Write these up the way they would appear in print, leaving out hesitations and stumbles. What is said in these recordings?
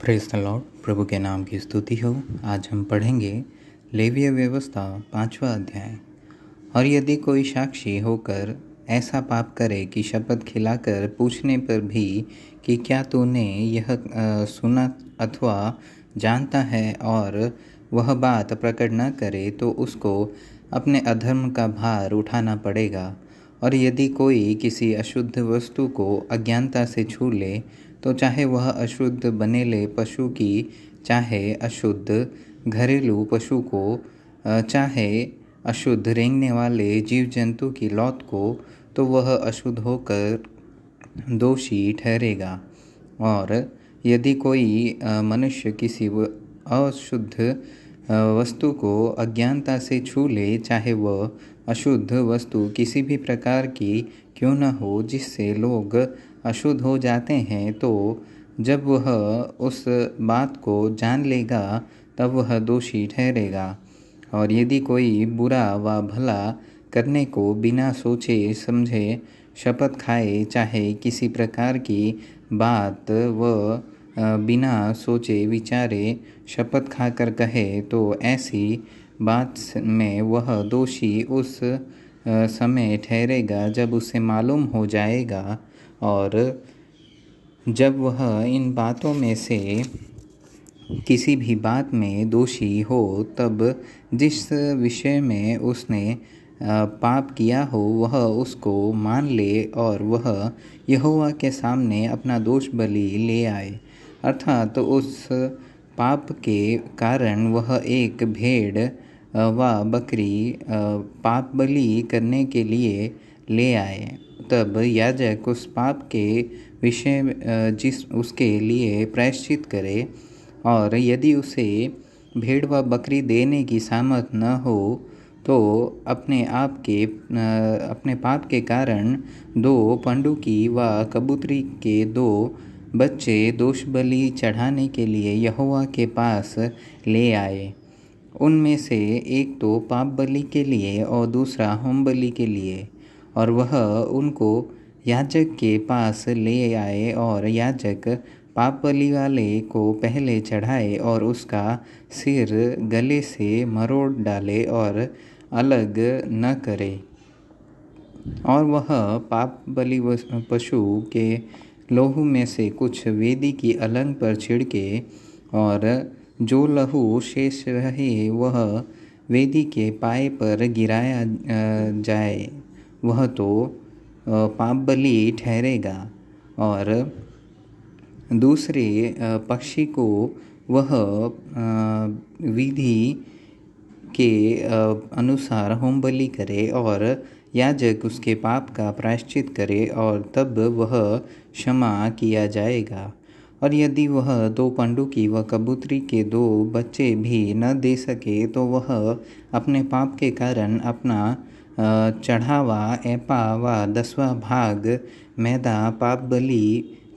Praise the Lord. प्रभु के नाम की स्तुति हो। आज हम पढ़ेंगे लेवीय व्यवस्था 5वां अध्याय। और यदि कोई साक्षी होकर ऐसा पाप करे कि शपथ खिलाकर पूछने पर भी कि क्या तूने यह सुना अथवा जानता है, और वह बात प्रकट न करे, तो उसको अपने अधर्म का भार उठाना पड़ेगा। और यदि कोई किसी अशुद्ध वस्तु को अज्ञानता से छू ले, तो चाहे वह अशुद्ध बनेले पशु की, चाहे अशुद्ध घरेलू पशु को, चाहे अशुद्ध रेंगने वाले जीव जंतु की लौत को, तो वह अशुद्ध होकर दोषी ठहरेगा। और यदि कोई मनुष्य किसी अशुद्ध वस्तु को अज्ञानता से छू ले, चाहे वह अशुद्ध वस्तु किसी भी प्रकार की क्यों न हो, जिससे लोग अशुद्ध हो जाते हैं, तो जब वह उस बात को जान लेगा तब वह दोषी ठहरेगा। और यदि कोई बुरा व भला करने को बिना सोचे समझे शपथ खाए, चाहे किसी प्रकार की बात वह बिना सोचे विचारे शपथ खाकर कहे, तो ऐसी बात में वह दोषी उस समय ठहरेगा जब उसे मालूम हो जाएगा। और जब वह इन बातों में से किसी भी बात में दोषी हो, तब जिस विषय में उसने पाप किया हो वह उसको मान ले, और वह यहोवा के सामने अपना दोष बलि ले आए। अर्थात उस पाप के कारण वह एक भेड़ व बकरी पाप बलि करने के लिए ले आए। तब याजक उस पाप के विषय जिस उसके लिए प्रायश्चित करे। और यदि उसे भेड़ व बकरी देने की सामर्थ न हो, तो अपने पाप के कारण 2 पंडुकी व कबूतरी के 2 बच्चे दोष बलि चढ़ाने के लिए यहोवा के पास ले आए। उनमें से एक तो पाप बलि के लिए और दूसरा होम बलि के लिए। और वह उनको याजक के पास ले आए, और याजक पाप बलि वाले को पहले चढ़ाए और उसका सिर गले से मरोड़ डाले और अलग न करे। और वह पाप बलि पशु के लहू में से कुछ वेदी की अलंग पर छिड़के, और जो लहू शेष रहे वह वेदी के पाए पर गिराया जाए, वह तो पाप बलि ठहरेगा। और दूसरे पक्षी को वह विधि के अनुसार होम बलि करे, और याजक उसके पाप का प्रायश्चित करे, और तब वह क्षमा किया जाएगा। और यदि वह 2 पंडुकी व कबूतरी के 2 बच्चे भी न दे सके, तो वह अपने पाप के कारण अपना चढ़ावा एपा व 10वां भाग मैदा पाप बलि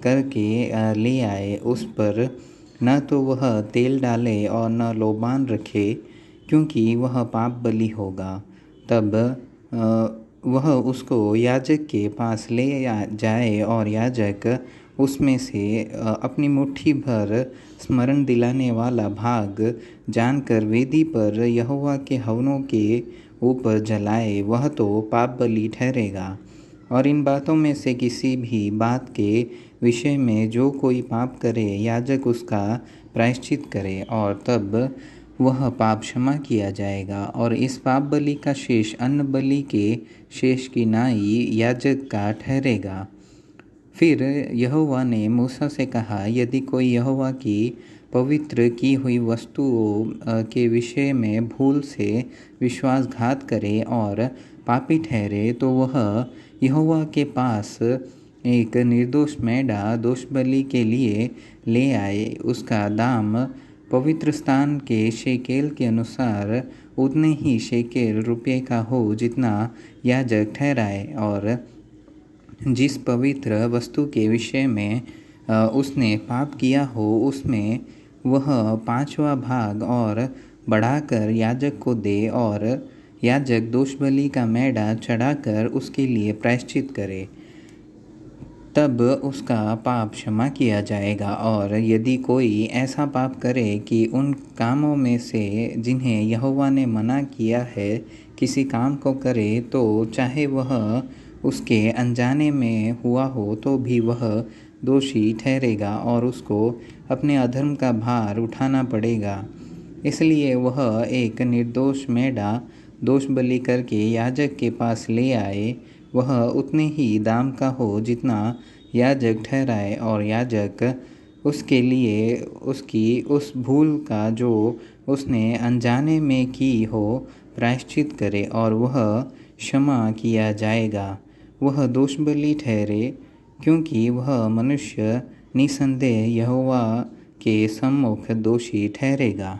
करके ले आए। उस पर न तो वह तेल डाले और न लोबान रखे, क्योंकि वह पाप बलि होगा। तब वह उसको याजक के पास ले जाए, और याजक उसमें से अपनी मुट्ठी भर स्मरण दिलाने वाला भाग जानकर वेदी पर यहोवा के हवनों के ऊपर जलाए, वह तो पाप बलि ठहरेगा। और इन बातों में से किसी भी बात के विषय में जो कोई पाप करे, याजक उसका प्रायश्चित करे, और तब वह पाप क्षमा किया जाएगा। और इस पाप बलि का शेष अन्न बलि के शेष की नाई याजक का ठहरेगा। फिर यहोवा ने मूसा से कहा, यदि कोई यहोवा की पवित्र की हुई वस्तुओं के विषय में भूल से विश्वासघात करे और पापी ठहरे, तो वह यहोवा के पास एक निर्दोष मेढ़ा दोष बलि के लिए ले आए। उसका दाम पवित्र स्थान के शेकेल के अनुसार उतने ही शेकेल रुपये का हो जितना याजक ठहराए। और जिस पवित्र वस्तु के विषय में उसने पाप किया हो, उसमें वह 5वां भाग और बढ़ाकर याजक को दे, और याजक दोष बलि का मेढ़ा चढ़ाकर उसके लिए प्रायश्चित करे। तब उसका पाप क्षमा किया जाएगा। और यदि कोई ऐसा पाप करे कि उन कामों में से जिन्हें यहोवा ने मना किया है किसी काम को करे, तो चाहे वह उसके अनजाने में हुआ हो तो भी वह दोषी ठहरेगा और उसको अपने अधर्म का भार उठाना पड़ेगा। इसलिए वह एक निर्दोष मेढ़ा दोष बलि करके याजक के पास ले आए। वह उतने ही दाम का हो जितना याजक ठहराए, और याजक उसके लिए उसकी उस भूल का जो उसने अनजाने में की हो प्रायश्चित करे, और वह क्षमा किया जाएगा। वह दोषबलि ठहरे, क्योंकि वह मनुष्य निसंदेह यहोवा के सम्मुख दोषी ठहरेगा।